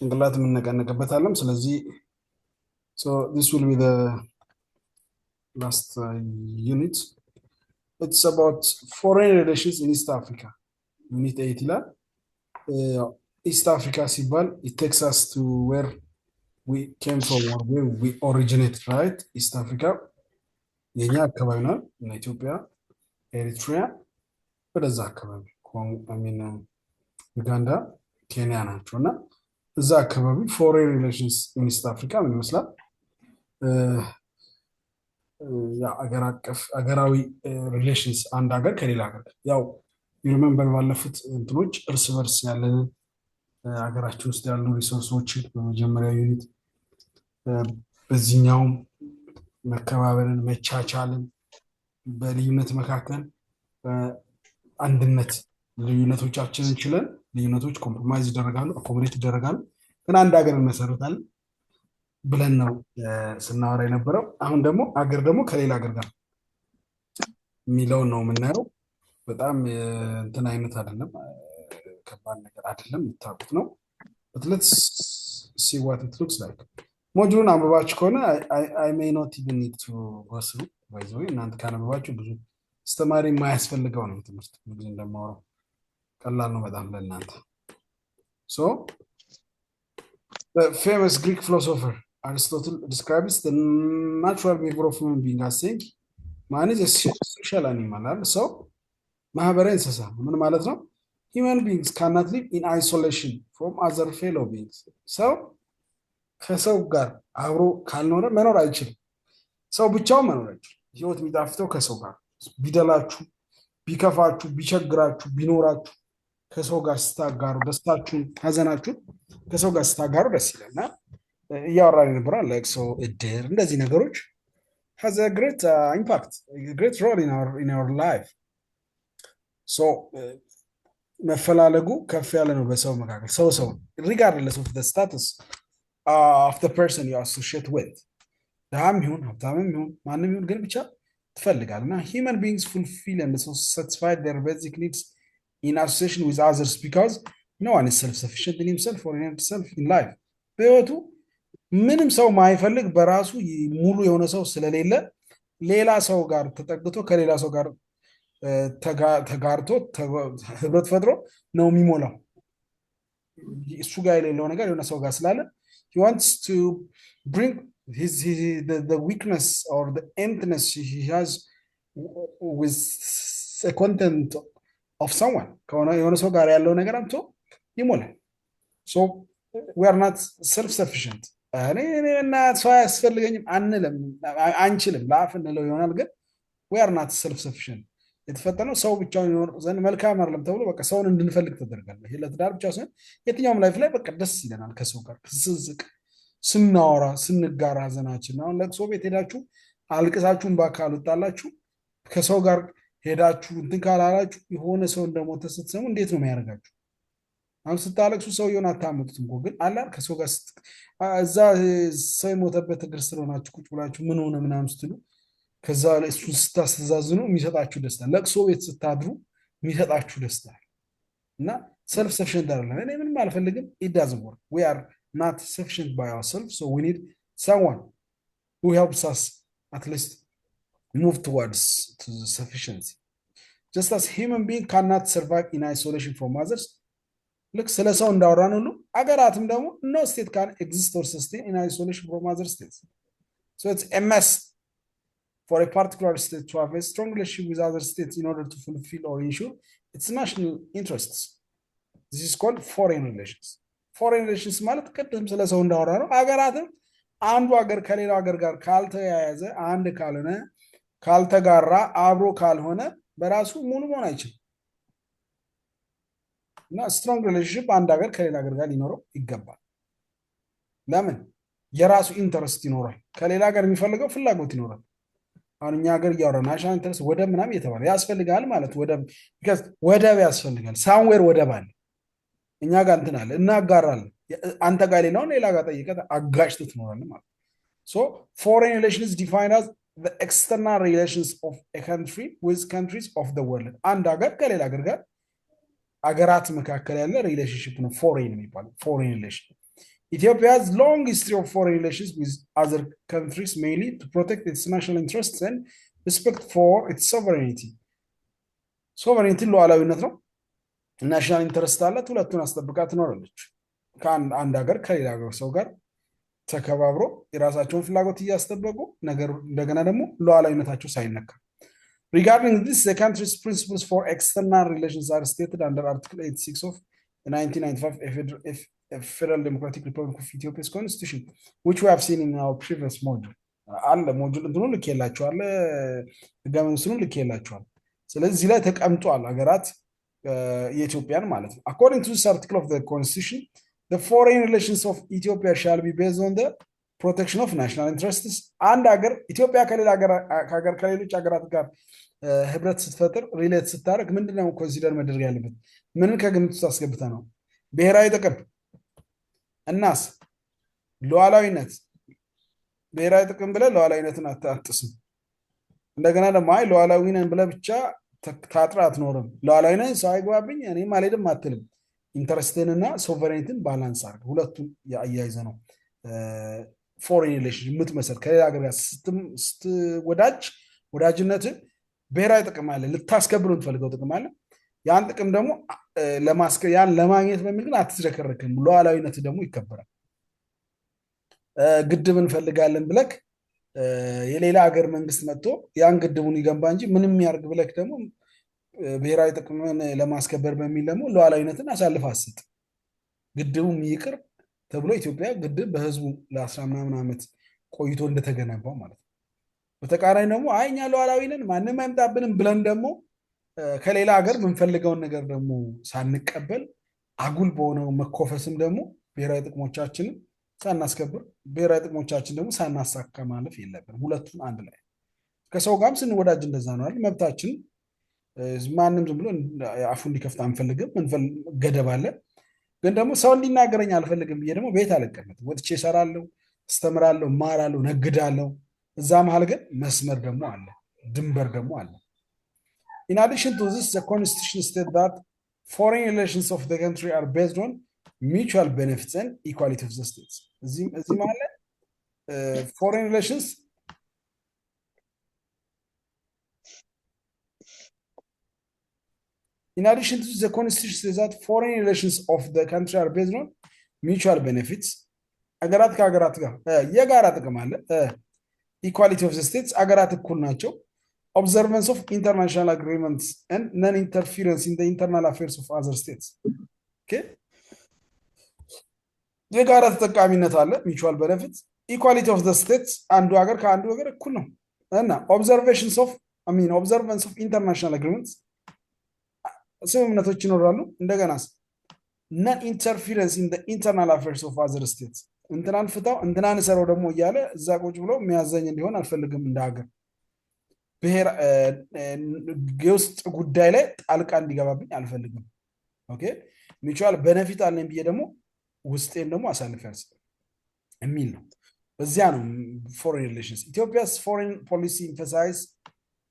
ጭንቅላት የምንነቃነቅበታለም። ስለዚህ so this will be the last unit. It's about foreign relations in East Africa. Unit 8 ይላል። East Africa ሲባል it takes us to where we came from or where we originated, right? East Africa የኛ አካባቢ ነው። ኢትዮጵያ፣ ኤሪትሪያ ወደዛ አካባቢ ዩጋንዳ፣ ኬንያ ናቸው እና እዛ አካባቢ ፎሬን ሪሌሽንስ ኢን ኢስት አፍሪካ ምን ይመስላል? አገር አቀፍ አገራዊ ሪሌሽንስ አንድ ሀገር ከሌላ ሀገር ያው ሪመምበር ባለፉት እንትኖች እርስ በርስ ያለንን ሀገራችን ውስጥ ያሉ ሪሶርሶችን በመጀመሪያ ዩኒት በዚህኛውም መከባበርን፣ መቻቻልን በልዩነት መካከል አንድነት ልዩነቶቻችንን ችለን ልዩነቶች ኮምፕሮማይዝ ይደረጋሉ፣ አኮሞዴት ይደረጋሉ፣ ግን አንድ ሀገር እንመሰርታለን ብለን ነው ስናወራ የነበረው። አሁን ደግሞ አገር ደግሞ ከሌላ ሀገር ጋር የሚለውን ነው የምናየው። በጣም እንትን አይነት አይደለም፣ ከባድ ነገር አይደለም፣ የምታውቁት ነው። let's see what it looks like. ሞጁሉን አንብባችሁ ከሆነ I may not even need to go through by the way እናንተ ካነበባችሁ ብዙ አስተማሪ የማያስፈልገው ነው ትምህርት ብዙ እንደማወራው ቀላል ነው በጣም ለእናንተ። So the famous Greek philosopher Aristotle describes the natural behavior of human being as saying man is a social animal አይደል? ሰው ማህበራዊ እንስሳ ምን ማለት ነው? Human beings cannot live in isolation from other fellow beings. ሰው ከሰው ጋር አብሮ ካልኖረ መኖር አይችልም። ሰው ብቻውን መኖር አይችልም። ህይወት የሚጣፍጠው ከሰው ጋር ቢደላችሁ፣ ቢከፋችሁ፣ ቢቸግራችሁ፣ ቢኖራችሁ ከሰው ጋር ስታጋሩ ደስታችሁን፣ ሀዘናችሁን ከሰው ጋር ስታጋሩ ደስ ይላልና እያወራን ነበራል። ላይክ ሶ እድር እንደዚህ ነገሮች has a great impact, a great role in our life. So መፈላለጉ ከፍ ያለ ነው በሰው መካከል ሰው regardless of the status of the person you associate with. ድሃም ይሁን ሀብታምም ይሁን ማንም ይሁን ግን ብቻ ትፈልጋልና human beings fulfill and satisfy their basic needs in association with others because no one is self-sufficient in himself or in himself in life. በህይወቱ ምንም ሰው ማይፈልግ በራሱ ሙሉ የሆነ ሰው ስለሌለ ሌላ ሰው ጋር ተጠግቶ ከሌላ ሰው ጋር ተጋርቶ ህብረት ፈጥሮ ነው የሚሞላው። እሱ ጋር የሌለው ነገር የሆነ ሰው ጋር ስላለ he wants to bring the weakness or the emptiness he has with a content of someone ከሆነ የሆነ ሰው ጋር ያለው ነገር አምቶ ይሞላል። So we are not self-sufficient. እኔና ሰው አያስፈልገኝም አንልም፣ አንችልም፣ ለአፍ እንለው ይሆናል ግን we are not self-sufficient. የተፈጠነው ሰው ብቻውን ይኖር ዘንድ መልካም አይደለም ተብሎ በቃ ሰውን እንድንፈልግ ተደርጋለ። ይሄ ለትዳር ብቻ ሳይሆን የትኛውም ላይፍ ላይ በቃ ደስ ይለናል ከሰው ጋር ስንስቅ፣ ስናወራ፣ ስንጋራ ሀዘናችን። አሁን ለቅሶ ቤት ሄዳችሁ አልቅሳችሁን በአካል ወጣላችሁ ከሰው ጋር ሄዳችሁ እንትን ካላላችሁ የሆነ ሰው እንደሞተ ስትሰሙ እንዴት ነው የሚያደርጋችሁ? አሁን ስታለቅሱ ሰውየውን አታመጡትም እኮ ግን አላል ከሰው ጋር እዛ ሰው የሞተበት እግር ስር ሆናችሁ ቁጭ ብላችሁ ምን ሆነ ምናምን ስትሉ ከዛ እሱን ስታስተዛዝኑ የሚሰጣችሁ ደስታ፣ ለቅሶ ቤት ስታድሩ የሚሰጣችሁ ደስታ እና ሰልፍ ሰፊሽንት አይደለም። እኔ ምንም አልፈልግም it doesn't work. We are not sufficient by ourselves, so we need someone who helps us at least move towards to sufficiency. Just as human being cannot survive in isolation from others, ልክ ስለ ሰው እንዳወራን ሁሉ አገራትም ደግሞ no state can exist or sustain in isolation from other states. So it's a must for a particular state to have a strong relationship with other states in order to fulfill or ensure its national interests. This is called foreign relations. Foreign relations ማለት ቅድም ስለ ሰው እንዳወራ ነው። አገራትም አንዱ ሀገር ከሌላው ሀገር ጋር ካልተያያዘ፣ አንድ ካልሆነ፣ ካልተጋራ፣ አብሮ ካልሆነ በራሱ ሙሉ መሆን አይችልም እና ስትሮንግ ሪሌሽንሽፕ አንድ ሀገር ከሌላ ሀገር ጋር ሊኖረው ይገባል። ለምን? የራሱ ኢንተረስት ይኖራል። ከሌላ ሀገር የሚፈልገው ፍላጎት ይኖራል። አሁን እኛ ሀገር እያወራ ናሽናል ኢንተረስት ወደብ ምናምን እየተባለ ያስፈልጋል ማለት ወደብ ያስፈልጋል። ሳምዌር ወደብ አለ፣ እኛ ጋር እንትን አለ፣ እናጋራለን። አንተ ጋር ሌላውን ሌላ ጋር ጠይቀህ አጋጭተህ ትኖራለህ ማለት። So foreign relations defined as the external relations of a country with countries of the world. አንድ ሀገር ከሌላ ሀገር ጋር አገራት መካከል ያለ ሪሌሽንሽፕ ነው ፎሬን የሚባለው ፎሬን ሪሌሽን። Ethiopia has long history of foreign relations with other countries, mainly to protect its national interests and respect for its sovereignty. ሶቨሬንቲ ሉዓላዊነት ነው። ናሽናል ኢንተረስት አላት። ሁለቱን አስጠብቃ ትኖራለች። ከአንድ ሀገር ከሌላ ሀገር ሰው ጋር ተከባብሮ የራሳቸውን ፍላጎት እያስጠበቁ ነገር እንደገና ደግሞ ሉዓላዊነታቸው ሳይነካ። Regarding this, the country's principles for external relations are stated under Article 86 of the 1995 Federal Democratic Republic of Ethiopia's Constitution, which we have seen in our previous module. አለ ሞጁል እንትኑ ልኬላችኋል፣ ህገ መንግስቱን ልኬላችኋል። ስለዚህ እዚህ ላይ ተቀምጧል ሀገራት የኢትዮጵያን ማለት ነው። According to this article of the Constitution, the foreign relations of Ethiopia shall be based on the protection of national interests. አንድ ሀገር ኢትዮጵያ ከሌሎች ሀገራት ጋር ህብረት ስትፈጥር ሪሌት ስታደርግ ምንድነው ኮንሲደር መደረግ ያለበት? ምንን ከግምት ውስጥ አስገብተ ነው? ብሔራዊ ጥቅም እናስ ሉዓላዊነት። ብሔራዊ ጥቅም ብለህ ሉዓላዊነትን አትጥስም። እንደገና ደግሞ አይ ሉዓላዊ ነን ብለህ ብቻ ታጥራ አትኖርም። ሉዓላዊ ነን ሰው አይግባብኝ እኔም አልሄድም አትልም። ኢንተረስትንና ሶቨሬኒቲን ባላንስ አድርግ። ሁለቱም ያያይዘ ነው ፎሬን ሪሌሽን የምትመሰረት ከሌላ ሀገር ጋር ስትወዳጅ ወዳጅነትን ብሔራዊ ጥቅም አለ፣ ልታስከብር የምትፈልገው ጥቅም አለ። ያን ጥቅም ደግሞ ያን ለማግኘት በሚል ግን አትዝረከረክም። ሉዓላዊነት ደግሞ ይከበራል። ግድብ እንፈልጋለን ብለክ የሌላ ሀገር መንግስት መጥቶ ያን ግድቡን ይገንባ እንጂ ምንም ያርግ ብለክ ደግሞ ብሔራዊ ጥቅምን ለማስከበር በሚል ደግሞ ሉዓላዊነትን አሳልፍ አስጥ። ግድቡም ይቅር ተብሎ ኢትዮጵያ ግድብ በህዝቡ ለ10 ምናምን ዓመት ቆይቶ እንደተገነባው ማለት ነው። በተቃራኒ ደግሞ አይ እኛ ሉዓላዊ ነን ማንም አይምጣብንም ብለን ደግሞ ከሌላ ሀገር የምንፈልገውን ነገር ደግሞ ሳንቀበል አጉል በሆነው መኮፈስም ደግሞ ብሔራዊ ጥቅሞቻችንን ሳናስከብር ብሔራዊ ጥቅሞቻችን ደግሞ ሳናሳካ ማለፍ የለብንም። ሁለቱን አንድ ላይ ከሰው ጋርም ስንወዳጅ እንደዛ ነው አይደል? መብታችን ማንም ዝም ብሎ አፉ እንዲከፍት አንፈልግም። ገደብ አለ። ግን ደግሞ ሰው እንዲናገረኝ አልፈልግም ብዬ ደግሞ ቤት አልቀመጥም። ወጥቼ እሰራለሁ፣ አስተምራለሁ፣ እማራለሁ፣ ነግዳለሁ። እዛ መሀል ግን መስመር ደግሞ አለ፣ ድንበር ደግሞ አለ። In addition to this, the constitution states that foreign relations of the country are based on mutual benefits and equality of the states. እዚህ መሀል foreign relations In addition to this, the constitution says that foreign relations of the country are based on mutual benefits. አገራት ከአገራት ጋር የጋራ ጥቅም አለ። ኢኳሊቲ ኦፍ ዘ ስቴትስ አገራት እኩል ናቸው። observance of international agreements and non-interference in the internal affairs of other states. Okay? የጋራ ተጠቃሚነት አለ mutual benefits. equality of the states አንዱ ሀገር ከአንዱ ሀገር እኩል ነው እና observance of international agreements ስምምነቶች ይኖራሉ። እንደገናስ non interference in the internal affairs of other states እንትናን ፍታው እንትናን ሰራው ደግሞ እያለ እዛ ቁጭ ብሎ የሚያዘኝ እንዲሆን አልፈልግም። እንደ ሀገር ብሔር የውስጥ ጉዳይ ላይ ጣልቃ እንዲገባብኝ አልፈልግም። ኦኬ ሚቹዋል ቤኔፊት አለኝ ብዬ ደግሞ ውስጤን ደግሞ አሳልፍ ያልሰጥ የሚል ነው። በዚያ ነው ፎሬን ሪሌሽንስ ኢትዮጵያስ ፎሬን ፖሊሲ emphasize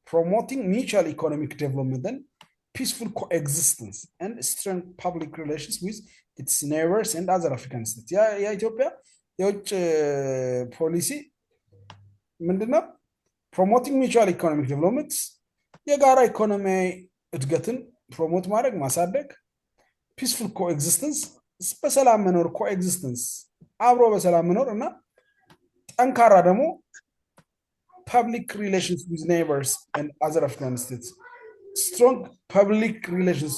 promoting mutual economic development and peaceful coexistence and strong public relations with its neighbors and other African states. የኢትዮጵያ የውጭ ፖሊሲ ምንድነው? ፕሮሞቲንግ ሚቹዋል ኢኮኖሚክ ዴቨሎፕመንት የጋራ ኢኮኖሚያዊ እድገትን ፕሮሞት ማድረግ ማሳደግ፣ ፒስፉል ኮኤግዚስተንስ በሰላም መኖር ኮኤግዚስተንስ አብሮ በሰላም መኖር እና ጠንካራ ደግሞ ፐብሊክ ሪሌሽንስ ዊዝ ኔይበርስ ኤንድ አዘር አፍሪካን ስቴትስ ስትሮንግ ፐብሊክ ሪሌሽንስ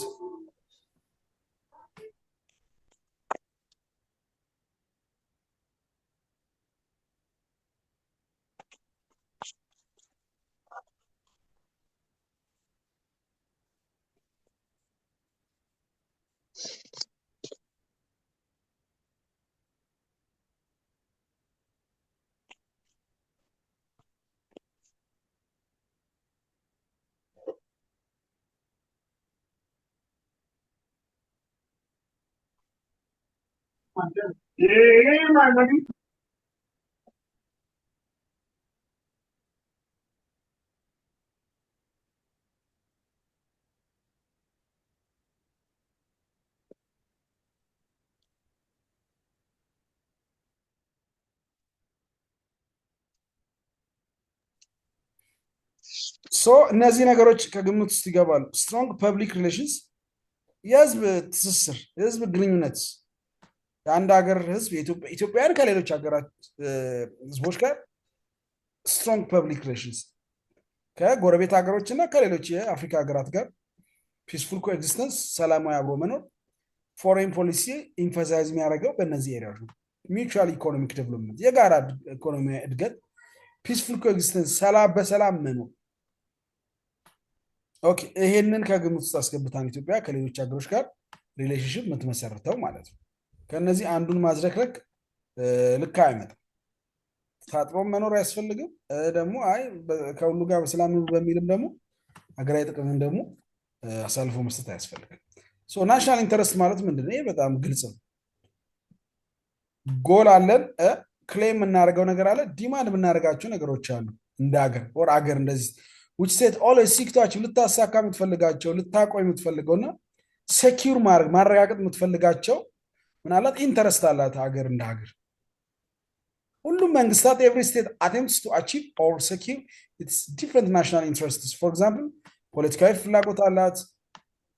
ሶ እነዚህ ነገሮች ከግምት ውስጥ ይገባሉ። ስትሮንግ ፐብሊክ ሪሌሽንስ፣ የህዝብ ትስስር፣ የህዝብ ግንኙነት፣ የአንድ ሀገር ህዝብ ኢትዮጵያውያን ከሌሎች ሀገራት ህዝቦች ጋር ስትሮንግ ፐብሊክ ሪሌሽንስ፣ ከጎረቤት ሀገሮች እና ከሌሎች የአፍሪካ ሀገራት ጋር ፒስፉል ኮኤግዚስተንስ፣ ሰላማዊ አብሮ መኖር። ፎሬን ፖሊሲ ኢንፈሳይዝ የሚያደርገው በእነዚህ ኤሪያዎች ነው። ሚቹዋል ኢኮኖሚክ ዴቨሎፕመንት፣ የጋራ ኢኮኖሚያዊ እድገት፣ ፒስፉል ኮኤግዚስተንስ፣ ሰላም በሰላም መኖር። ኦኬ፣ ይሄንን ከግምት ውስጥ አስገብታን ኢትዮጵያ ከሌሎች ሀገሮች ጋር ሪሌሽንሽፕ የምትመሰርተው ማለት ነው። ከነዚህ አንዱን ማዝረክረክ ልክ አይመጣም። ታጥቦም መኖር አያስፈልግም። ደግሞ አይ ከሁሉ ጋር በሰላም በሚልም ደግሞ ሀገራዊ ጥቅምን ደግሞ አሳልፎ መስጠት አያስፈልግም። ናሽናል ኢንተረስት ማለት ምንድን ነው? ይሄ በጣም ግልጽ ነው። ጎል አለን፣ ክሌም የምናደርገው ነገር አለ፣ ዲማንድ የምናደርጋቸው ነገሮች አሉ እንደ ሀገር ወር አገር እንደዚህ which state always seek to achieve ልታሳካ የምትፈልጋቸው ልታቆይ የምትፈልገውና ሴኪዩር ማረጋገጥ የምትፈልጋቸው ምናላት ኢንተረስት አላት ሀገር እንደ ሀገር። ሁሉም መንግስታት ኤቭሪ ስቴት attempts to achieve or secure its different national interests. for example ፖለቲካዊ ፍላጎት አላት፣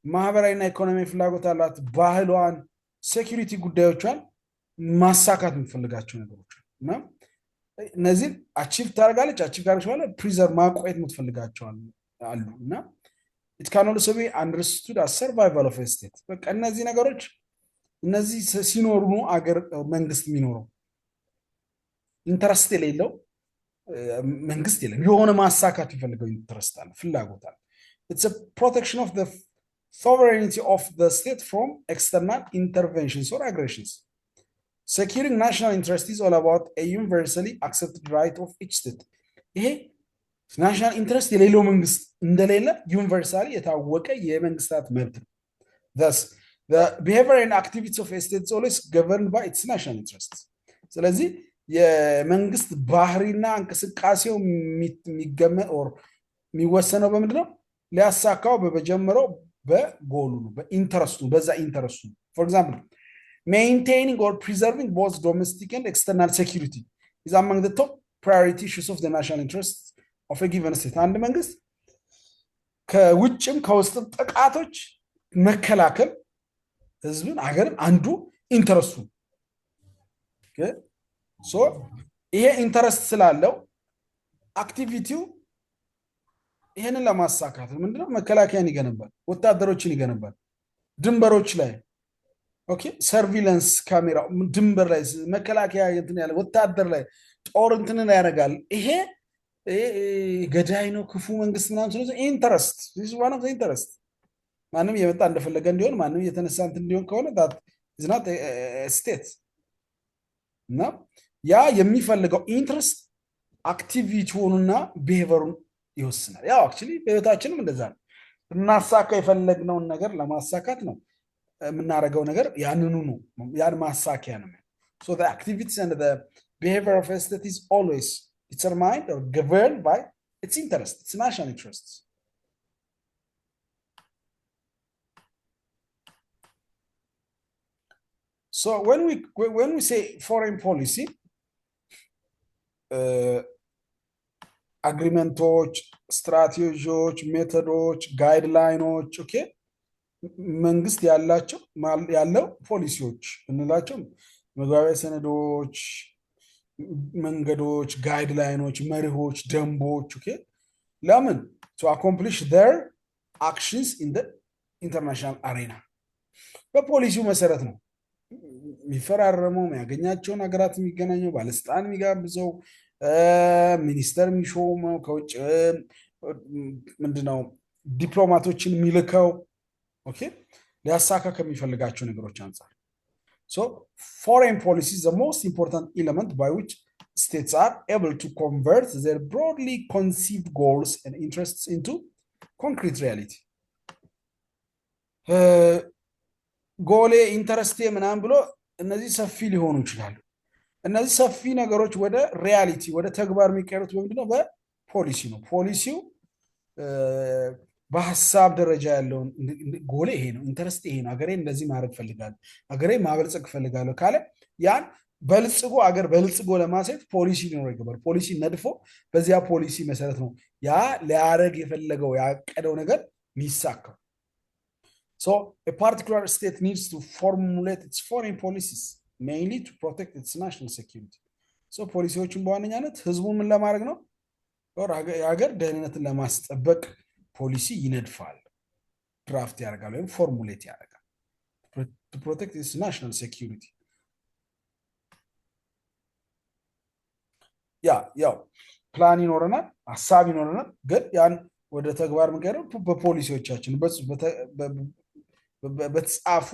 ማህበራዊና ኢኮኖሚያዊ ፍላጎት አላት፣ ባህሏን፣ ሴኪሪቲ ጉዳዮቿን ማሳካት የምትፈልጋቸው ነገሮች እና እነዚህን አቺቭ ታደርጋለች። አቺቭ ካደረገች በኋላ ፕሪዘርቭ ማቆየት የምትፈልጋቸው አሉ እና it can also be understood as survival of a state። በቃ እነዚህ ነገሮች እነዚህ ሲኖሩ ነው አገር መንግስት የሚኖረው። ኢንተረስት የሌለው መንግስት የለም። የሆነ ማሳካት ይፈልገው ኢንተረስት አለ፣ ፍላጎት አለ። it's a protection of the sovereignty of the state from external interventions or aggressions. Securing national interest is all about a universally accepted right of each state. ይሄ ናሽናል ኢንትረስት የሌለው መንግስት እንደሌለ ዩኒቨርሳሊ የታወቀ የመንግስታት መብት ነው። thus the behavior and activities of a state is always governed by its national interest። ስለዚህ የመንግስት ባህሪና እንቅስቃሴው የሚወሰነው በምንድን ነው? ሊያሳካው በጀመረው በጎሉ ነው፣ በኢንተረስቱ፣ በዛ ኢንተረስቱ። for example maintaining or preserving both domestic and external security is among the top priority issues of the national interest of a given state። አንድ መንግስት ከውጭም ከውስጥም ጥቃቶች መከላከል ህዝብን አገርን አንዱ ኢንተረስቱ። ይሄ ኢንተረስት ስላለው አክቲቪቲው ይሄንን ለማሳካት ምንድነው? መከላከያን ይገነባል፣ ወታደሮችን ይገነባል፣ ድንበሮች ላይ ኦኬ፣ ሰርቪላንስ ካሜራ ድንበር ላይ መከላከያ እንትን ያለ ወታደር ላይ ጦር እንትን ያደርጋል። ይሄ ገዳይ ነው ክፉ መንግስት ምናምን። ስለዚህ ኢንተረስት this is one of the interest። ማንም የመጣ እንደፈለገ እንዲሆን፣ ማንም የተነሳ እንትን እንዲሆን ከሆነ that is not a state። እና ያ የሚፈልገው ኢንትረስት አክቲቪቲውንና ቢሄቨሩን ይወስናል። ያው አክቹሊ በህይወታችንም እንደዛ ነው። እናሳካ የፈለግነውን ነገር ለማሳካት ነው የምናደርገው ነገር ያንኑ ነው፣ ያን ማሳኪያ ነው። so the activities and the behavior of a state is always determined or governed by its interest, its national interests. so when we say foreign policy, አግሪመንቶች፣ ስትራቴጂዎች፣ ሜቶዶች፣ ጋይድላይኖች ኦኬ መንግስት ያለው ፖሊሲዎች እንላቸው መግባቢያ ሰነዶች፣ መንገዶች፣ ጋይድላይኖች፣ መርሆች፣ ደንቦች ኦኬ ለምን to accomplish their actions in the international arena። በፖሊሲው መሰረት ነው የሚፈራረመው፣ የሚያገኛቸውን ሀገራት የሚገናኘው፣ ባለስልጣን የሚጋብዘው፣ ሚኒስተር የሚሾመው፣ ከውጭ ምንድነው ዲፕሎማቶችን የሚልከው ኦኬ ሊያሳካ ከሚፈልጋቸው ነገሮች አንፃር። so foreign policy is the most important element by which states are able to convert their broadly conceived goals and interests into concrete reality። ጎሌ ኢንተረስቴ ምናምን ብሎ እነዚህ ሰፊ ሊሆኑ ይችላሉ። እነዚህ ሰፊ ነገሮች ወደ ሪያሊቲ ወደ ተግባር የሚቀየሩት በምንድነው? በፖሊሲ ነው። ፖሊሲው በሐሳብ ደረጃ ያለውን ጎሌ ይሄ ነው፣ ኢንተረስት ይሄ ነው፣ ሀገሬ እንደዚህ ማድረግ ፈልጋለሁ፣ ሀገሬ ማበልጸግ ፈልጋለሁ ካለ ያን በልጽጎ አገር በልጽጎ ለማሳየት ፖሊሲ ሊኖረው ይገባል። ፖሊሲ ነድፎ በዚያ ፖሊሲ መሰረት ነው ያ ሊያደርግ የፈለገው ያቀደው ነገር ሊሳካው። So a particular state needs to formulate its foreign policies mainly to protect its national security. So ፖሊሲዎችን በዋነኛነት ህዝቡ ምን ለማድረግ ነው? የሀገር ደህንነትን ለማስጠበቅ ፖሊሲ ይነድፋል፣ ድራፍት ያደርጋል ወይም ፎርሙሌት ያደርጋል to protect its national security. ያው ፕላን ይኖረናል፣ ሀሳብ ይኖረናል፣ ግን ያን ወደ ተግባር ምንቀረው በፖሊሲዎቻችን በተጻፉ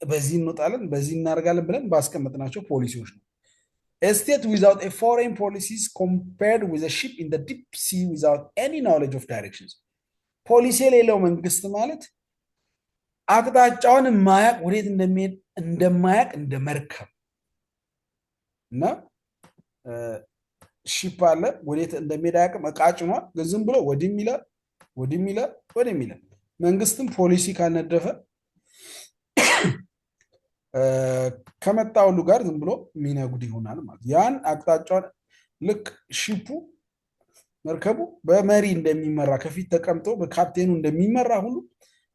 በዚህ እንወጣለን በዚህ እናደርጋለን ብለን ባስቀመጥናቸው ፖሊሲዎች ነው። A state without a foreign policy is compared with a ship in the deep sea without any knowledge of directions. ፖሊሲ የሌለው መንግስት ማለት አቅጣጫውን ማያቅ ወዴት እንደሚሄድ እንደማያቅ እንደ መርከብ እና ሺፕ አለ ወዴት እንደሚሄድ አያቅም፣ እቃ ጭኗል፣ ግን ዝም ብሎ ወዲህ ይላል። መንግስትም ፖሊሲ ካልነደፈ ከመጣ ሁሉ ጋር ዝም ብሎ ሚነጉድ ይሆናል ማለት። ያን አቅጣጫውን ልክ ሺፑ መርከቡ በመሪ እንደሚመራ ከፊት ተቀምጦ በካፕቴኑ እንደሚመራ ሁሉ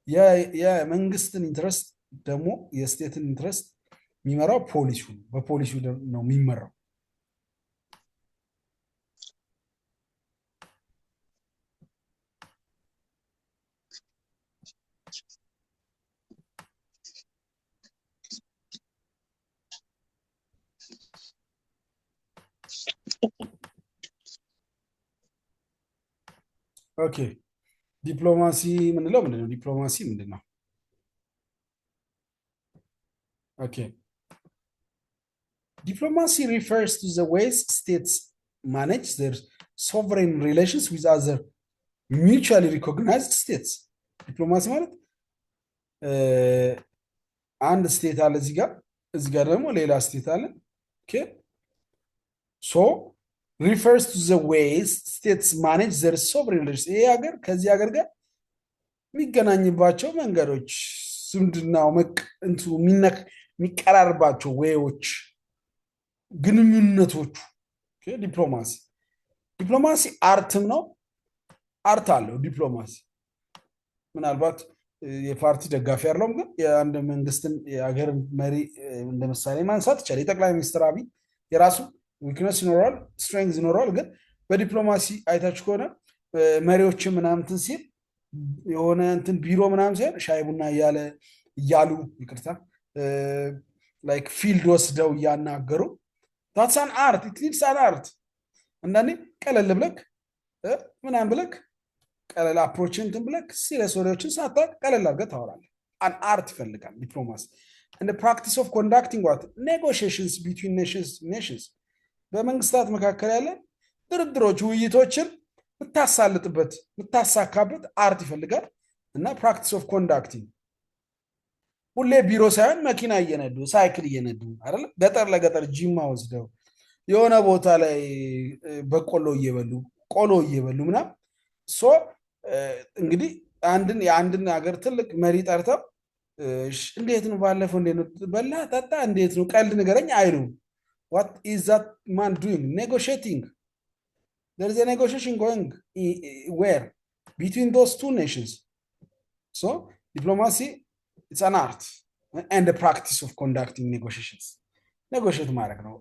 የመንግስትን ኢንትረስት ደግሞ የስቴትን ኢንትረስት የሚመራው ፖሊሱ ነው። በፖሊሱ ነው የሚመራው። ኦኬ ዲፕሎማሲ ምንለው ምንድነው? ዲፕሎማሲ ምንድነው? ኦኬ Diplomacy refers to the ways states manage their sovereign relations with other mutually recognized states. ዲፕሎማሲ ማለት አንድ ስቴት አለ እዚህ ጋር ደግሞ ሌላ ስቴት አለ። ኦኬ ሶ refers to the ways states manage their sovereign relations. ይሄ ሀገር ከዚህ ሀገር ጋር የሚገናኝባቸው መንገዶች፣ ዝምድናው የሚቀራርባቸው ወይዎች፣ ግንኙነቶቹ። ዲፕሎማሲ አርትም ነው፣ አርት አለው ዲፕሎማሲ። ምናልባት የፓርቲ ደጋፊ ያለውም ግን የአንድ መንግስትን የሀገር መሪ እንደ ምሳሌ ማንሳት ይቻላል። የጠቅላይ ሚኒስትር አብይ የራሱ ዊክነስ ይኖረዋል፣ ስትሬንግዝ ይኖረዋል። ግን በዲፕሎማሲ አይታችሁ ከሆነ መሪዎችን ምናምንትን ሲል የሆነ እንትን ቢሮ ምናምን ሲሆን ሻይ ቡና እያሉ ይቅርታ ላይክ ፊልድ ወስደው እያናገሩ ታትስ አን አርት ኢት ኒድስ አን አርት። አንዳንዴ ቀለል ብለክ ምናምን ብለክ ቀለል አፕሮችን እንትን ብለክ ሲሪየስ ወሬዎችን ሳታውቅ ቀለል አድርገህ ታወራለህ። አን አርት ይፈልጋል ዲፕሎማሲ። እንደ ፕራክቲስ ኦፍ ኮንዳክቲንግ ዋት ኔጎሽዬሽንስ ቢትዊን ኔሽንስ በመንግስታት መካከል ያለ ድርድሮች፣ ውይይቶችን ምታሳልጥበት ምታሳካበት አርት ይፈልጋል። እና ፕራክቲስ ኦፍ ኮንዳክቲንግ ሁሌ ቢሮ ሳይሆን መኪና እየነዱ ሳይክል እየነዱ አይደለ፣ ገጠር ለገጠር ጂማ ወስደው የሆነ ቦታ ላይ በቆሎ እየበሉ ቆሎ እየበሉ ምናምን። ሶ እንግዲህ የአንድን ሀገር ትልቅ መሪ ጠርተው እንዴት ነው ባለፈው እንዴት ነው በላ ጠጣ እንዴት ነው ቀልድ ንገረኝ አይሉም። what is that man doing? Negotiating. There is a negotiation going where between those two nations. So diplomacy, it's an art and the practice of conducting negotiations. negotiate ማድረግ ነው።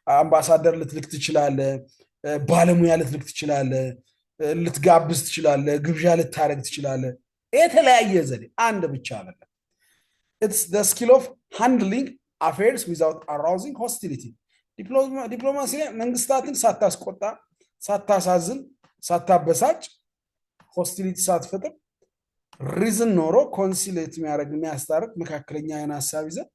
አምባሳደር ልትልክ ትችላለህ፣ ባለሙያ ልትልክ ትችላለህ፣ ልትጋብዝ ትችላለህ፣ ግብዣ ልታደርግ ትችላለህ። የተለያየ ዘዴ አንድ ብቻ አይደለም። it's the skill of handling affairs without arousing hostility. ዲፕሎማሲ ላይ መንግስታትን ሳታስቆጣ፣ ሳታሳዝን፣ ሳታበሳጭ፣ ሆስቲሊቲ ሳትፈጥር፣ ሪዝን ኖሮ ኮንሲሌት የሚያስታርቅ መካከለኛ አይነት ሀሳብ ይዘህ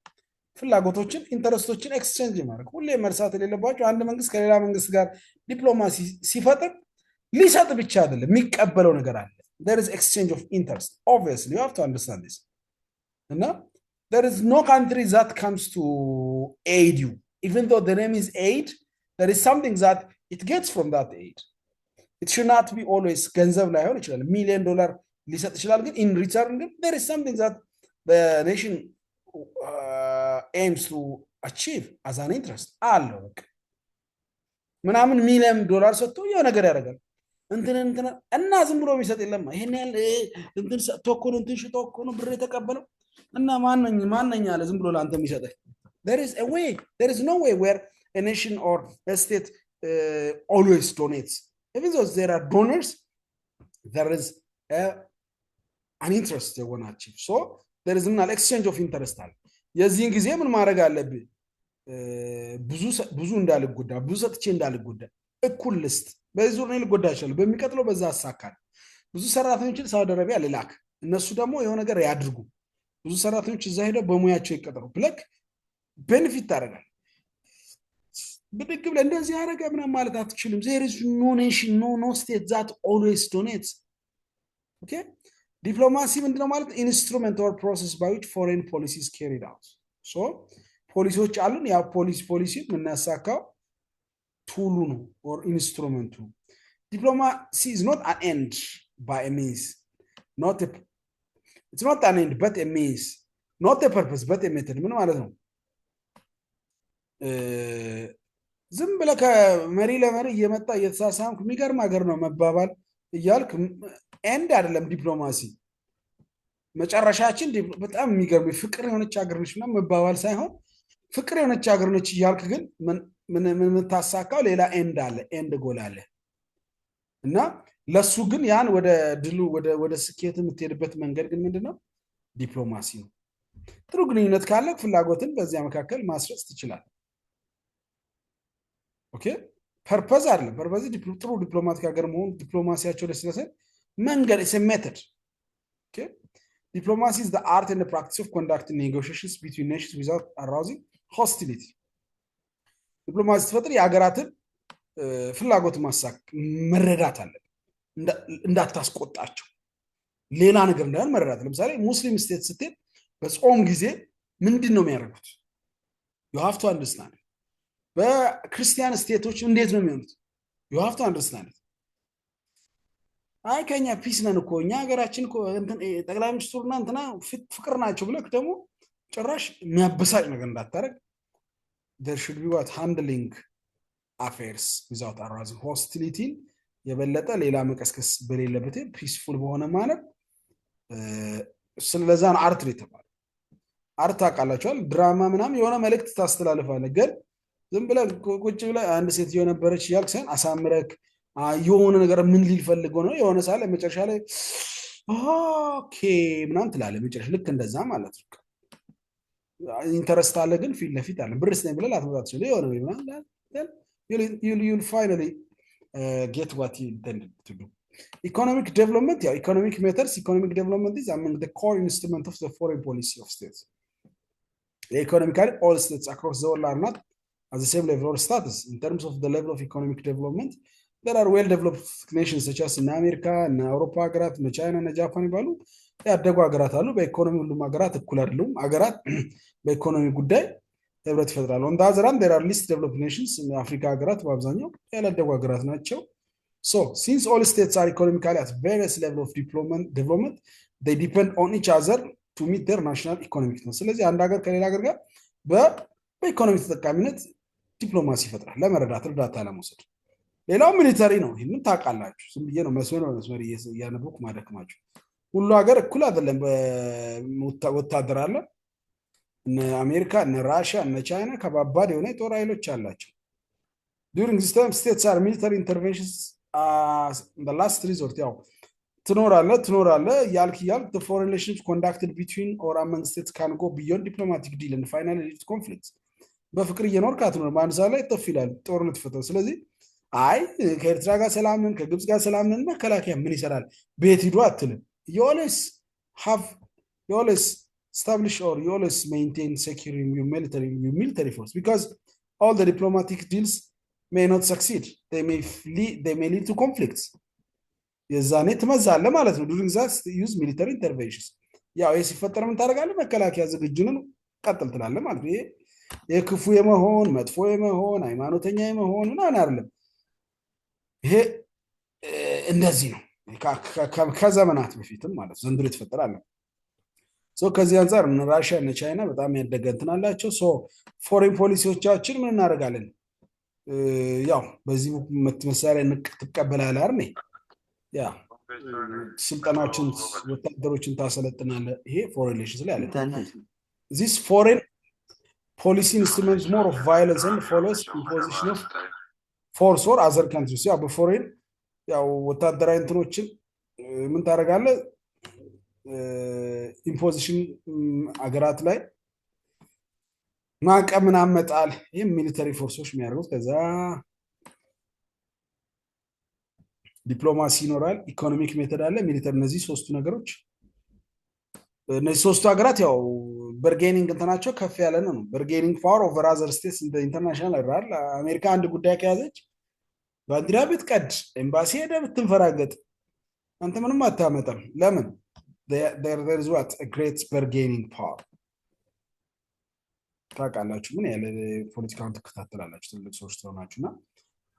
ፍላጎቶችን ኢንተረስቶችን ኤክስቼንጅ ማድረግ። ሁሌ መርሳት የሌለባቸው አንድ መንግስት ከሌላ መንግስት ጋር ዲፕሎማሲ ሲፈጥር ሊሰጥ ብቻ አይደለም የሚቀበለው ነገር አለ። there is exchange of interest obviously you have to understand this. እና there is no country that comes to aid you even though the name is aid. There is something that it gets from that aid. It should not be always ገንዘብ ላይሆን ይችላል፣ $1,000,000 ሊሰጥ ይችላል። ግን in return ግን there is something that the nation aims to አቺቭ አዝ አን ኢንትረስት አለው በቃ ምናምን ሚሊዮን ዶላር ሰጥቶ የሆነ ነገር ያደርጋል እንትን እና ዝም ብሎ የሚሰጥ የለም። ይሄን ያህል እንትን ሰጥቶ እኮ ነው እንትን ሽጦ እኮ ነው ብር የተቀበለው እና ማነኝ አለ ዝም ብሎ ለአንተ የሚሰጥህ። there is a way there is no way where a nation or a state always donates. Even though there are donors, there is an interest they want to achieve. So there is an exchange of interest አለ። የዚህን ጊዜ ምን ማድረግ አለብህ? ብዙ እንዳልጎዳ ብዙ ሰጥቼ እንዳልጎዳ እኩል ልስጥ። በዚህ ዙር ነው ልጎዳ ይችላል። በሚቀጥለው በዛ አሳካል። ብዙ ሰራተኞችን ሳውዲ አረቢያ ልላክ፣ እነሱ ደግሞ የሆነ ነገር ያድርጉ። ብዙ ሰራተኞች እዛ ሄደው በሙያቸው ይቀጠሩ ብለክ ቤኔፊት ታደርጋለህ። ብድግ ብለህ እንደዚህ ያደረገ ምናምን ማለት አትችልም። there is no nation no state that always donates. okay ዲፕሎማሲ ምንድነው ማለት? ኢንስትሩመንት ኦር ፕሮሰስ by which foreign policies carried out. so ፖሊሲዎች አሉን። ያ ፖሊሲ የምናሳካው ቱሉ ነው or ኢንስትሩመንቱ። diplomacy is not an end by a means, it's not an end but a means, not a purpose but a method. ምን ማለት ነው? ዝም ብለህ ከመሪ ለመሪ እየመጣ እየተሳሳምክ የሚገርም ሀገር ነው መባባል እያልክ ኤንድ አይደለም ዲፕሎማሲ። መጨረሻችን በጣም የሚገርም ፍቅር የሆነች ሀገር ነች ምናምን መባባል ሳይሆን ፍቅር የሆነች ሀገር ነች እያልክ ግን ምን የምታሳካው ሌላ ኤንድ አለ፣ ኤንድ ጎል አለ እና ለሱ ግን ያን ወደ ድሉ ወደ ስኬት የምትሄድበት መንገድ ግን ምንድነው? ዲፕሎማሲ ነው። ጥሩ ግንኙነት ካለ ፍላጎትን በዚያ መካከል ማስረጽ ትችላለህ። ኦኬ ፐርፐዝ አይደለም። ፐርፐዝ ጥሩ ዲፕሎማቲክ ሀገር መሆን ዲፕሎማሲያቸው ለስለሰ መንገድ is a method. okay diplomacy is the art and the practice of conducting negotiations between nations without arousing hostility. ዲፕሎማሲ ተፈጥሮ የሀገራትን ፍላጎት ማሳክ መረዳት አለ እንዳታስቆጣቸው ሌላ ነገር እንዳይሆን መረዳት። ለምሳሌ ሙስሊም ስቴት ስትሄድ በጾም ጊዜ ምንድነው የሚያደርጉት? you have to understand. በክርስቲያን ስቴቶች እንዴት ነው የሚሆኑት? you have to understand. አይ ከኛ ፒስ ነን እኮ እኛ ሀገራችን እኮ እንትን ጠቅላይ ሚኒስትሩና እንትና ፍቅር ናቸው ብለህ ደግሞ ጭራሽ የሚያበሳጭ ነገር እንዳታረግ። there should be what handling affairs without arousing hostility የበለጠ ሌላ መቀስቀስ በሌለበት ፒስፉል በሆነ ማለት ስለዛን አርት ነው የተባለው። አርት አቃላቸዋል ድራማ ምናምን የሆነ መልእክት ታስተላልፋለህ ግን ዝም ብለህ ቁጭ ብለህ አንድ ሴት የነበረች ያልክ ሳይሆን አሳምረክ የሆነ ነገር ምን ሊፈልገው ነው የሆነ ሳለ መጨረሻ ላይ ኦኬ ምናምን ትላለህ። መጨረሻ ልክ እንደዛ ማለት ነው። ኢንተረስት አለ ግን ፊት ለፊት አለ ብርስ ነኝ ብለህ ላትመጣ ትችላለህ። የሆነ ምናምን you'll finally get what you intended to do. Economic development, economic matters. Economic development is among the core instrument of the foreign policy of states. Economically, all states across the world are not at the same level or status in terms of the level of economic development. There are well-developed nations such as in America, in Europe, ሀገራት in China, in Japan ይባሉ ያደጉ ሀገራት አሉ። በኢኮኖሚ ሁሉም ሀገራት እኩል አይደሉም። ሀገራት በኢኮኖሚ ጉዳይ ህብረት ይፈጥራሉ። on the other hand, there are least developed nations in Africa ሀገራት በአብዛኛው ያላደጉ ሀገራት ናቸው። so since all states are economically at various level of development, they depend on each other to meet their national economic needs. ስለዚህ አንድ ሀገር ከሌላ ሀገር ጋር በኢኮኖሚ ተጠቃሚነት ዲፕሎማሲ ይፈጥራል ለመረዳት እርዳታ ለመውሰድ። ሌላው ሚሊተሪ ነው። ይሄንን ታውቃላችሁ። ዝም ብዬ ነው መስመር እያነበብኩ ማደክማችሁ። ሁሉ ሀገር እኩል አይደለም። ወታደር አለ። እነ አሜሪካ እነ ራሽያ እነ ቻይና ከባባድ የሆነ የጦር ኃይሎች አላቸው። during this time states are military interventions the last resort ያው ትኖራለህ ያልክ the foreign relations conducted between or among states can go beyond diplomatic deal and finally lead to conflicts. በፍቅር እየኖርክ አትኖርም። አንድ ሰዓት ላይ ጥፍ ይላል ጦርነት ፈጠረ። ስለዚህ አይ ከኤርትራ ጋር ሰላም ነን ከግብጽ ጋር ሰላም ነን መከላከያ ምን ይሰራል ቤት ሂዱ አትልም። you always establish or you always maintain secure your military force because all the diplomatic deals may not succeed. They may lead to conflicts. የዛኔ ትመዛለህ ማለት ነው። during that use military interventions ያው ሲፈጠር ምን ታደርጋለህ? መከላከያ ዝግጁ ነው ቀጥል ትላለህ ማለት ነው። ይሄ ክፉ የመሆን መጥፎ የመሆን ሃይማኖተኛ የመሆን ምናምን አይደለም። ይሄ እንደዚህ ነው ከዘመናት በፊትም ማለት ዘንድሮ የተፈጠረ አለ። ሶ ከዚህ አንፃር እነ ራሽያ እነ ቻይና በጣም ያደገ እንትን አላቸው። ሶ ፎሬን ፖሊሲዎቻችን ምን እናደርጋለን? ያው በዚህ መሳሪያ ንቅ ትቀበላለህ አይደል? ያ ስልጠናዎችን ወታደሮችን ታሰለጥናለህ። ይሄ ፎሬን ሪሌሽንስ ላይ አለ። ዚስ ፎሬን ፖሊሲ ኢንስትሩመንትስ ሞር ኦፍ ቫዮለንስ ኤንድ ፎሎስ ኢምፖዚሽን ኦፍ ፎርስ ኦር አዘር ካንትሪስ። ያው በፎሬን ያው ወታደራዊ እንትኖችን ምን ታደርጋለህ? ኢምፖዚሽን አገራት ላይ ማዕቀብ ምናምን መጣል። ይህም ሚሊተሪ ፎርሶች የሚያደርጉት። ከዛ ዲፕሎማሲ ይኖራል፣ ኢኮኖሚክ ሜተድ አለ፣ ሚሊተሪ። እነዚህ ሶስቱ ነገሮች እነዚህ ሶስቱ ሀገራት ያው በርጌኒንግ እንትናቸው ከፍ ያለ ነው። በርጌኒንግ ፓወር ኦቨር አዘር ስቴትስ ኢንተርናሽናል አይደል? አሜሪካ አንድ ጉዳይ ከያዘች ባንዲራ ብትቀድ፣ ኤምባሲ ሄደ ብትንፈራገጥ አንተ ምንም አታመጣም። ለምን? there is what a great bargaining power። ታውቃላችሁ ምን ያለ ፖለቲካውን ትከታተላላችሁ ትልቅ ሰዎች ስለሆናችሁ። እና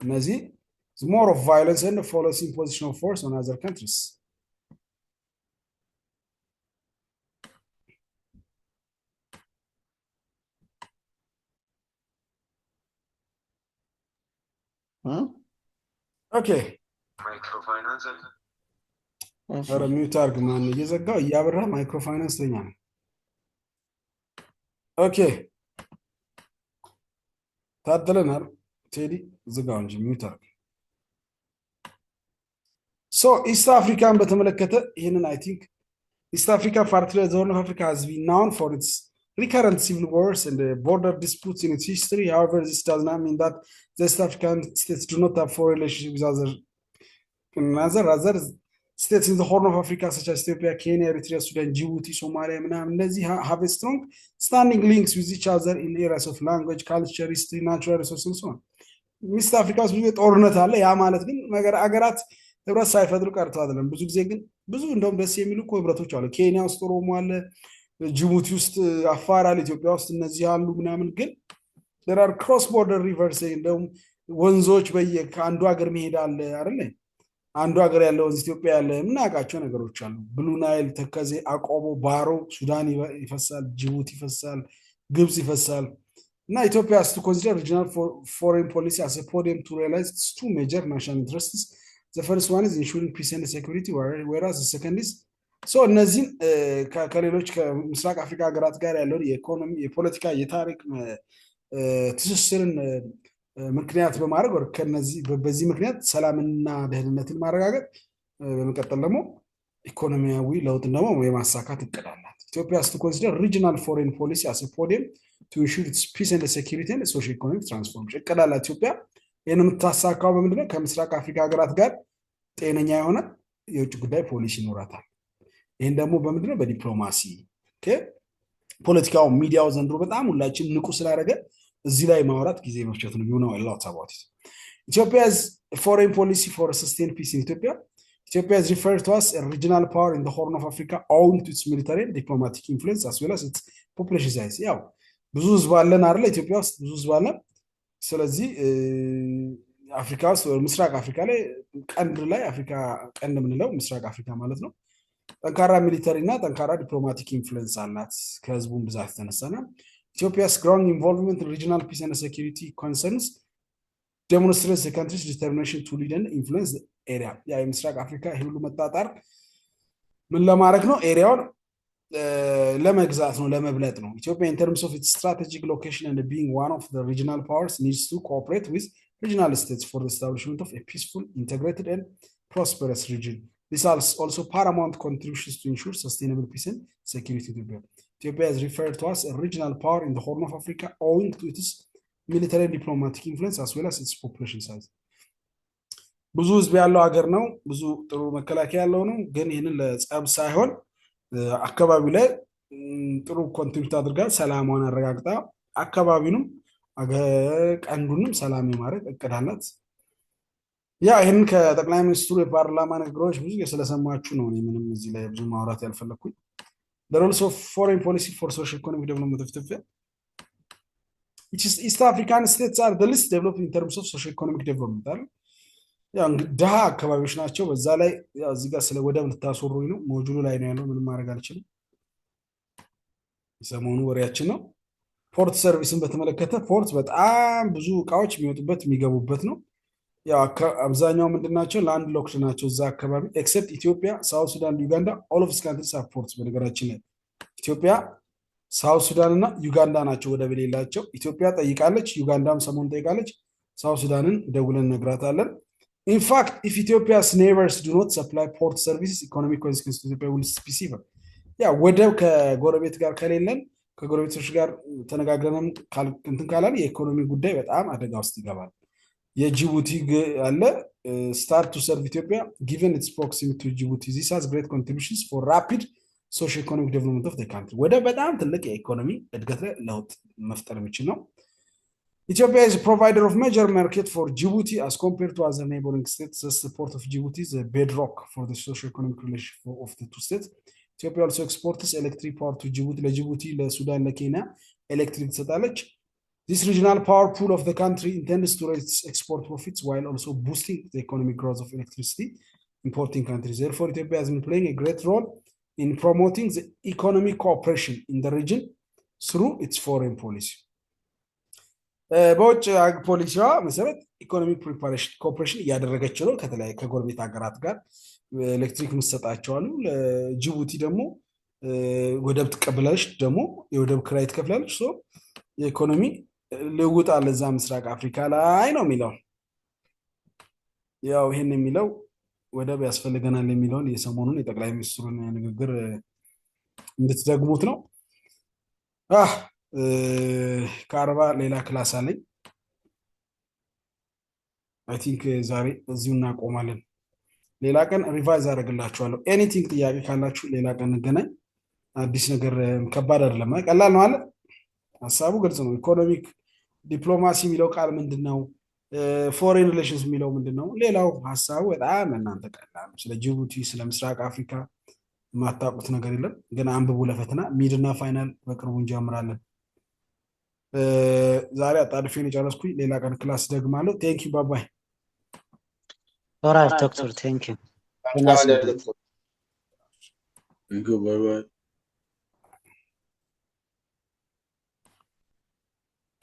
እነዚህ more of violence and follows imposition of force on other countries። ኦኬ ኧረ ሚውት አድርግ። ማን እየዘጋው እያበራ ማይክሮ ፋይናንስ ተኛ ነው። ኦኬ ታደለናል። ቴዲ ዝጋው እንጂ ሚውት አድርግ። ሶ ኢስት አፍሪካን በተመለከተ ይህንን አይ ቲንክ ኢስት አፍሪካ ፓርቲኩላር ዘ ሆርን ኦፍ አፍሪካ has been known for its recurrent civil wars and border disputes in its history. However, this does not mean that the East African states do not have foreign relationships with other states in the Horn of Africa such as Ethiopia, Kenya, Eritrea, Sudan, Djibouti, Somalia ምናምን እነዚህ have a strong standing links with each other in areas of language, culture, history, natural resources and so on። ኢስት አፍሪካ ውስጥ ብዙ ጦርነት አለ። ያ ማለት ግን አገራት ህብረት ሳይፈጥሩ ቀርተው አይደለም። ብዙ ጊዜ ግን ብዙ እንደውም ደስ የሚሉ እኮ ህብረቶች አሉ። ኬንያ ውስጥ ኦሮሞ አለ፣ ጅቡቲ ውስጥ አፋር አለ፣ ኢትዮጵያ ውስጥ እነዚህ አሉ ምናምን። ግን there are cross border rivers እንደውም ወንዞች ከአንዱ ሀገር መሄድ አለ አይደለ? አንዱ ሀገር ያለ ወንዝ ኢትዮጵያ ያለ የምናውቃቸው ነገሮች አሉ። ብሉ ናይል፣ ተከዜ፣ አቆቦ፣ ባሮ ሱዳን ይፈሳል፣ ጅቡቲ ይፈሳል፣ ግብፅ ይፈሳል። እና ኢትዮጵያ has to consider regional foreign policy as a podium to realize its two major national interests. The first one is ensuring peace and security, whereas the second is እነዚህን ከሌሎች ከምስራቅ አፍሪካ ሀገራት ጋር ያለውን የኢኮኖሚ፣ የፖለቲካ፣ የታሪክ ትስስርን ምክንያት በማድረግ በዚህ ምክንያት ሰላምና ደህንነትን ማረጋገጥ፣ በመቀጠል ደግሞ ኢኮኖሚያዊ ለውጥን ደግሞ የማሳካት እቅድ አላት። ኢትዮጵያ has to consider regional foreign policy as a podium to ensure its peace and security and socio-economic transformation። እቅድ አላት ኢትዮጵያ። ይህን የምታሳካው በምንድነው? ከምስራቅ አፍሪካ ሀገራት ጋር ጤነኛ የሆነ የውጭ ጉዳይ ፖሊሲ ይኖራታል። ይህን ደግሞ በምንድነው? በዲፕሎማሲ። ፖለቲካው፣ ሚዲያው ዘንድሮ በጣም ሁላችን ንቁ ስላደረገ እዚህ ላይ ማውራት ጊዜ መፍጨት ነው። you know a lot about it. Ethiopia's foreign policy for sustained peace in Ethiopia is referred to as a regional power in the Horn of Africa owing to its military and diplomatic influence as well as its population size። ያው ብዙ ህዝብ አለን አይደል? ኢትዮጵያ ውስጥ ብዙ ህዝብ አለን። ስለዚህ አፍሪካ ውስጥ ምስራቅ አፍሪካ ላይ አፍሪካ ቀንድ የምንለው ምስራቅ አፍሪካ ማለት ነው። ጠንካራ ሚሊተሪ እና ጠንካራ ዲፕሎማቲክ ኢንፍሉዌንስ አላት ከህዝቡን ብዛት የተነሳና Ethiopia's growing involvement in regional peace and security concerns demonstrates the country's determination to lead and influence the area። ያ የምስራቅ አፍሪካ ይሄ ሁሉ መጣጣር ምን ለማድረግ ነው? ኤሪያውን ለመግዛት ነው፣ ለመብለጥ ነው። ኢትዮጵያ in terms of its strategic location and being one of the regional powers needs to cooperate with regional states for the establishment of a peaceful, integrated and prosperous region. This also paramount contributions to ensure sustainable peace and security in Ethiopia. Ethiopia is referred to as a regional power in the Horn of Africa owing to its military and diplomatic influence as well as its population size። ብዙ ህዝብ ያለው ሀገር ነው፣ ብዙ ጥሩ መከላከያ ያለው ነው። ግን ይህንን ለጸብ ሳይሆን አካባቢው ላይ ጥሩ ኮንትሪቢዩት አድርጋ ሰላሟን አረጋግጣ አካባቢውንም ቀንዱንም ሰላም የማድረግ እቅድ አላት። ያ ይህን ከጠቅላይ ሚኒስትሩ የፓርላማ ንግግሮች ብዙ ስለሰማችሁ ነው ምንም እዚህ ላይ ብዙ ማውራት ያልፈለኩኝ። The rules of foreign policy for socio-economic development of Ethiopia. East African states are the least developed in terms of socio-economic development። ያው ድሃ አካባቢዎች ናቸው። በዛ ላይ ያው እዚህ ጋር ስለ ወደብ ልታስወሩኝ ነው። ሞጁሉ ላይ ነው ያለው። ምንም ማድረግ አልችልም። ሰሞኑ ወሬያችን ነው። ፖርት ሰርቪስን በተመለከተ ፖርት በጣም ብዙ እቃዎች የሚወጡበት የሚገቡበት ነው። ያው አብዛኛው ምንድናቸው ላንድ ሎክድ ናቸው እዛ አካባቢ ኤክሰፕት ኢትዮጵያ፣ ሳውት ሱዳን፣ ዩጋንዳ ኦል ኦፍ ካንትሪስ ሃቭ ፖርትስ። በነገራችን ላይ ኢትዮጵያ፣ ሳውት ሱዳን እና ዩጋንዳ ናቸው ወደብ የሌላቸው። ኢትዮጵያ ጠይቃለች፣ ዩጋንዳም ሰሞኑን ጠይቃለች። ሳውት ሱዳንን ደውለን ነግራታለን። ኢንፋክት ኢፍ ኢትዮጵያስ ኔይበርስ ዱ ኖት ሰፕላይ ፖርት ሰርቪስስ ኢኮኖሚክ ኮንሲኩዌንስ ኢትዮጵያ ዊል ቢ ሲቨር። ያ ወደብ ከጎረቤት ጋር ከሌለን ከጎረቤቶች ጋር ተነጋግረንም እንትን ካላል የኢኮኖሚ ጉዳይ በጣም አደጋ ውስጥ ይገባል። የጅቡቲ አለ ስታርት ቱ ሰርቭ ኢትዮጵያ ጊቨን ኢትስ ፕሮክሲሚቲ ቱ ጅቡቲ ዚስ ሃዝ ግሬት ኮንትሪቢዩሽንስ ፎር ራፒድ ሶሺዮ ኢኮኖሚክ ዴቨሎፕመንት ኦፍ ዘ ካንትሪ። ወደ በጣም ትልቅ የኢኮኖሚ እድገት ላይ ለውጥ መፍጠር የሚችል ነው። ኢትዮጵያ is a provider of major market for Djibouti as compared to other neighboring states. Thus, the port of Djibouti is a bedrock for the socio-economic relationship of the two states. Ethiopia also exports electric power to Djibouti. ለጅቡቲ፣ ለሱዳን፣ ለኬንያ ኤሌክትሪክ ትሰጣለች። This regional power pool of the country intends to raise export profits while also boosting the economic growth of electricity importing countries. Therefore, Ethiopia has been playing a great role in promoting the economic cooperation in the region through its foreign policy. በውጭ ፖሊሲዋ መሰረት ኢኮኖሚክ ፕሪፓሬሽን ኮኦፕሬሽን እያደረገች ነው ከተለያዩ ከጎረቤት ሀገራት ጋር ኤሌክትሪክ ምሰጣቸዋሉ። ለጅቡቲ ደግሞ ወደብ ትቀበላለች፣ ደግሞ የወደብ ክራይ ትከፍላለች። ሶ የኢኮኖሚ ልውውጥ አለ እዛ ምስራቅ አፍሪካ ላይ ነው የሚለው። ያው ይሄን የሚለው ወደብ ያስፈልገናል የሚለውን የሰሞኑን የጠቅላይ ሚኒስትሩን ንግግር እንድትደግሙት ነው። ከአርባ ሌላ ክላስ አለኝ። አይ ቲንክ ዛሬ እዚሁ እናቆማለን። ሌላ ቀን ሪቫይዝ አደርግላችኋለሁ። ኤኒቲንግ ጥያቄ ካላችሁ ሌላ ቀን እንገናኝ። አዲስ ነገር ከባድ አይደለም፣ ቀላል ነው አለ። ሀሳቡ ግልጽ ነው። ኢኮኖሚክ ዲፕሎማሲ የሚለው ቃል ምንድን ነው? ፎሬን ሪሌሽንስ የሚለው ምንድን ነው? ሌላው ሀሳቡ በጣም እናንተ ቀላል ነው። ስለ ጅቡቲ፣ ስለ ምስራቅ አፍሪካ የማታውቁት ነገር የለም። ግን አንብቡ ለፈተና። ሚድና ፋይናል በቅርቡ እንጀምራለን። ዛሬ አጣድፌን የጨረስኩኝ። ሌላ ቀን ክላስ ደግማለሁ። ቴንክ ዩ ባባይ። ኦራይት ዶክተር ቴንክ ዩ። Bye bye.